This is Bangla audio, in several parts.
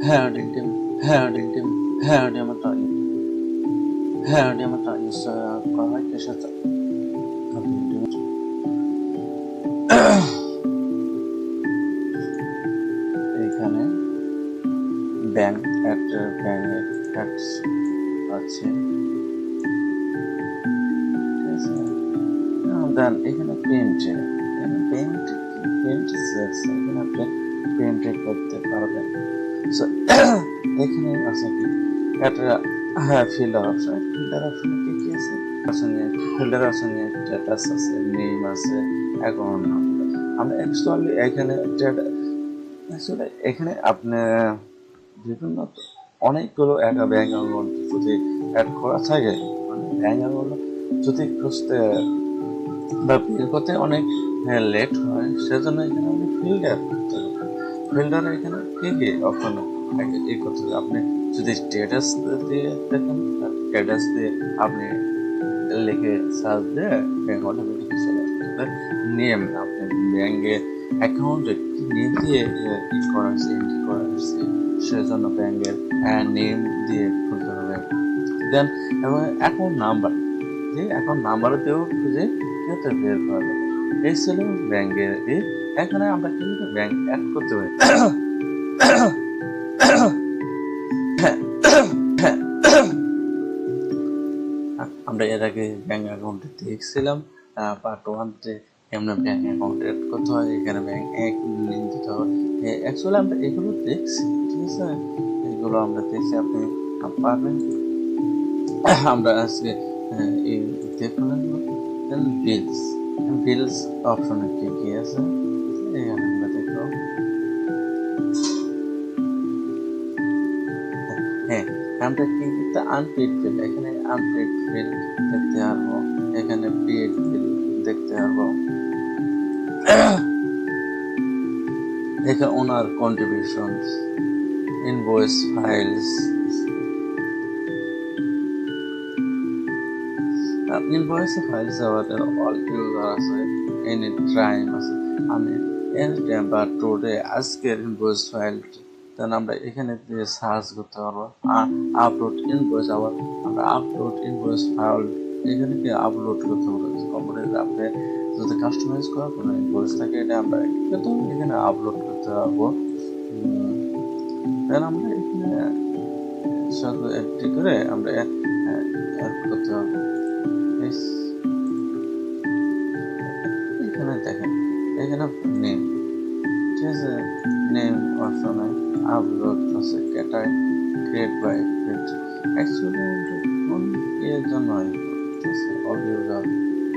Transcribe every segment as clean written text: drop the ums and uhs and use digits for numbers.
Herditim, herditim, herdimatay, herdimatay sa kahit siya sa এখানে ব্যাংক একটা ব্যাংকের ট্যাক্স আছে, ঠিক আছে। দেন এখানে প্রিন্টে, প্রিন্ট প্রিন্ট এখানে আপনি প্রিন্ট করতে পারবেন। সো এখানে আছে কি একটা ফিল্টার অপশন, ফিল্টার অপশনে কি কি আছে, ফিল্টার অপশনে স্ট্যাটাস আছে, নেম আছে, অ্যাকাউন্ট নাম্বার। আমরা অ্যাকচুয়ালি এখানে আপনি বিভিন্ন অনেকগুলো একটা ব্যাংক অ্যাকাউন্ট যদি অ্যাড করা থাকে, মানে ব্যাংক অ্যাকাউন্ট যদি খুঁজতে বা বের করতে অনেক লেট হয়, সেজন্য এখানে আপনি ফিল্টার করতে হবে। ফিল্টারে এখানে কি কি অপশন এই করতে হবে, আপনি যদি স্ট্যাটাস দিয়ে দেখেন, স্ট্যাটাস দিয়ে আপনি লিখে সার্চ দিয়ে ব্যাংক অটোমেটিক চলে আসবে। নেম, আপনি ব্যাংকে অ্যাকাউন্টে কি নেম দিয়ে ই করা হয়েছে, এন্ট্রি করা হয়েছে, সেজন্য ব্যাংকের নেম দিয়ে খুলতে হবে। দেন এবং অ্যাকাউন্ট নাম্বার, যে অ্যাকাউন্ট নাম্বার দিয়েও খুঁজে যাতে বের করা যাবে। এই ছিল ব্যাংকের। এখানে আমরা কিন্তু ব্যাংক অ্যাড করতে পারি। আমরা এর আগে ব্যাংক অ্যাকাউন্টে দেখছিলাম পার্ট 1-তে কেমন ব্যাংক অ্যাকাউন্ট অ্যাড করতে হয়, এখানে ব্যাংক এক লিঙ্ক দিতে হবে। অ্যাকচুয়ালি আমরা এগুলো দেখছি, ঠিক আছে, এগুলো আমরা দেখছি, আপনি পারবেন। আমরা আজকে এই দেখলাম বিলস, বিলস অপশনে কি কি আছে এখানে আমরা দেখব। হ্যাঁ, আমরা কি করতে আনপেড বিল, এখানে আনপেড বিল দেখতে পারবো, এখানে পেড বিল দেখতে পারবো, এখানে owner contributions, invoice files, invoice files আমাদের অল ইউজার আছে, এনি টাইম আছে, আমি এনি টাইম বা টুডে আজকের ইনভয়েস ফাইল, দেন আমরা এখানে দিয়ে সার্চ করতে পারবো। আপলোড ইনভয়েস, আবার আমরা আপলোড ইনভয়েস ফাইল এখানে কি আপলোড করতে পারবো। কম্পিউটারে আপনি যদি কাস্টমাইজ করা কোনো ইনভয়েস থাকে, এটা আমরা এখানে আপলোড করতে পারবো। দেন আমরা এখানে শুধু একটি করে আমরা অ্যাড করতে পারবো। এখানে দেখেন, এখানে নেম, ঠিক আছে, নেম অপশনে আপলোড আছে, ক্রিয়েট বাই ক্রিয়েট, অ্যাকচুয়ালি কোন এর জন্য, ঠিক আছে, অডিও গান,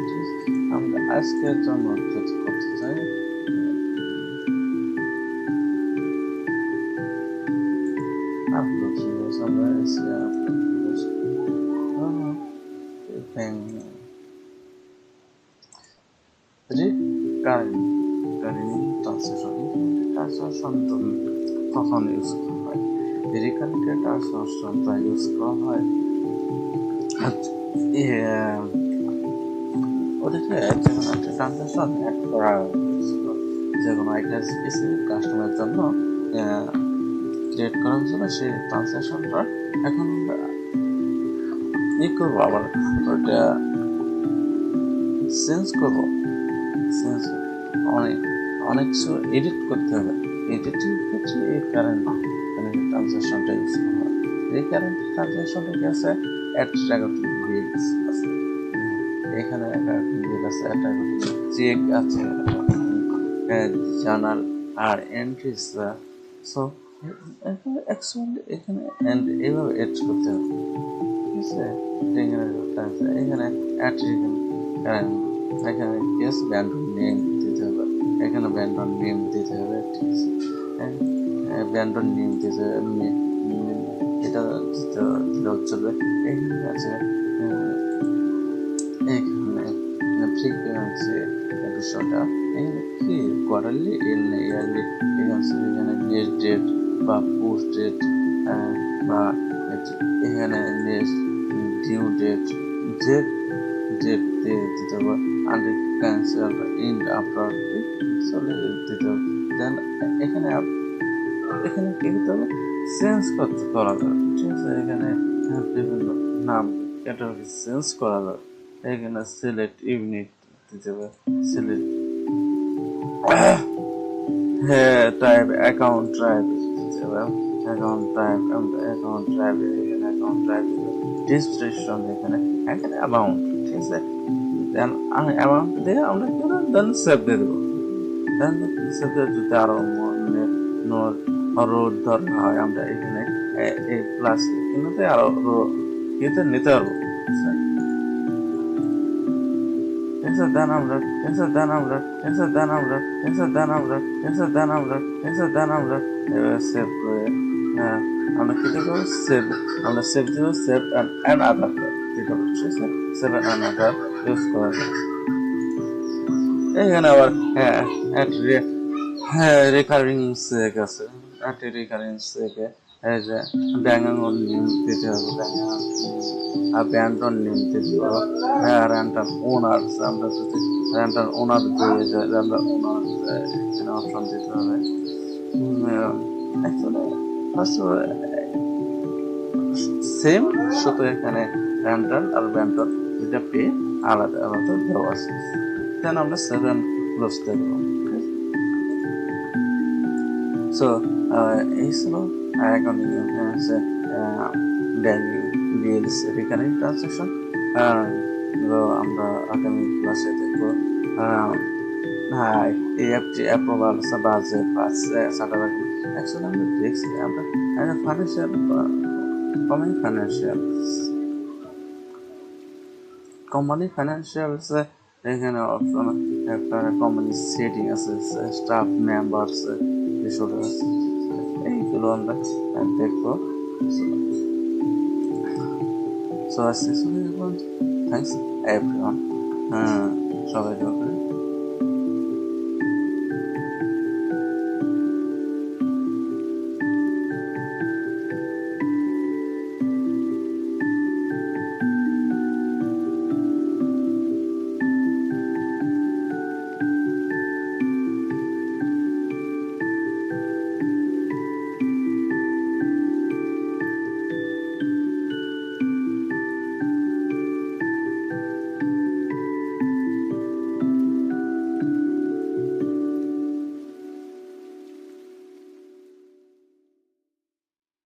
ঠিক আছে, আমরা আজকের জন্য যদি করতে চাই, আপলোড আমরা এসে আপলোড ট্রান্সলেশন কখন ইউজ করা হয়, রিকারেন্ট ট্রান্সলেশনটা ইউজ করা হয় ওদেরকে যেমন একটা ট্রান্সলেশন অ্যাড করা হয়েছিল, যে কোনো একটা স্পেসিফিক কাস্টমারের জন্য ক্রিয়েট করা হয়েছিল, সেই ট্রান্সলেশনটা এখন ই করবো, আবার ওটা চেঞ্জ করবো, চেঞ্জ অনেক অনেক কিছু এডিট করতে হবে। এডিটিং ক্ষেত্রে এই কারেন্ট ট্রান্সলেশনটা ইউজ করা হয়। এই কারেন্ট ট্রান্সলেশনটা কি আছে, অ্যাট্রাক্টিভ বিলস আছে, এখানে একটা বিল আছে, একটা চেক আছে, জার্নাল আর এন্ট্রিজ। সো অ্যাকচুয়ালি এখানে এইভাবে এড করতে হবে, ঠিক আছে। এখানে এখানে কেস ব্যান্ডন নেম দিতে হবে, এখানে ব্যান্ডন নেম দিতে হবে, ঠিক আছে, ব্যান্ডন নেম দিতে হবে, এটা দিতে চলবে। এখানে আছে এখানে ফ্রিকোয়েন্সি বিষয়টা, এখানে কি কোয়ার্টারলি ইয়ারলি, এখানে নেক্সট ডেট বা পোস্ট ডেট, বা এখানে নেক্সট ডিউ ডেট, যে ডেট দিয়ে দিতে হবে, আন্ডার ক্যান্সেল ইন আফটার চলে দিতে হবে। দেন এখানে এখানে কি দিতে হবে, চেঞ্জ করতে করা যাবে, ঠিক আছে। এখানে বিভিন্ন নাম ক্যাটাগরি চেঞ্জ করা যাবে। এখানে সিলেক্ট ইউনিট দিতে হবে, সিলেক্ট হ্যাঁ টাইপ অ্যাকাউন্ট টাইপ দিতে হবে, অ্যাকাউন্ট টাইপ অ্যাকাউন্ট টাইপ এখানে অ্যাকাউন্ট টাইপ ডিসক্রিপশন এখানে এখানে অ্যামাউন্ট, ঠিক আছে। দেন অ্যামাউন্ট দিয়ে আমরা কি করব, দেন সেভ দিয়ে দেবো। দেন সেভ দিয়ে যদি আরো নোট রো ধরনা হয় আমরা এখানে এই প্লাস কিন্তু আরো রো কিন্তু নিতে পারবো, ঠিক আছে। দেন আমরা সেভ করে আমরা কি দেবো, সেভ আমরা সেভ দিব, সেভ অ্যান্ড আদার দিতে হবে, ঠিক আছে। সেভ অ্যান্ড আদার ইউজ করা যায়। এখানে আবার হ্যাঁ রেকারিং চেক আছে, একটা রেকারিং চেকে এই যে ব্যাঙ্ক অ্যাকাউন্ট নেম দিতে হবে, ব্যান্ডন নেম দিতে হবে, রেন্টাল ওনার আমরা যদি রেন্টাল ওনার দিয়ে যায় রেন্টাল ওনার এখানে অপশন দিতে হবে। অ্যাকচুয়ালি ফার্স্ট সেম, শুধু এখানে রেন্টাল আর ব্যান্ডন দুটা পে আলাদা আলাদা দেওয়া আছে। দেন আমরা সেভেন ক্লোজ দেবো। সো এই ছিল অ্যাকাউন্টিং হচ্ছে ব্যাংকিং বিলস রিকারিং ট্রানজাকশন। আমরা আগামী ক্লাসে দেখবো EFT approval budget pass certificate. Actually আমরা দেখছি আমরা ফাইন্যান্সিয়াল কোম্পানি ফাইন্যান্সিয়ালস এখানে অপশন একটা কোম্পানি সেটিং আছে, স্টাফ মেম্বার্স এসব আছে, এইগুলো আমরা দেখবো। সো থ্যাংকস এভরিওয়ান, সবাই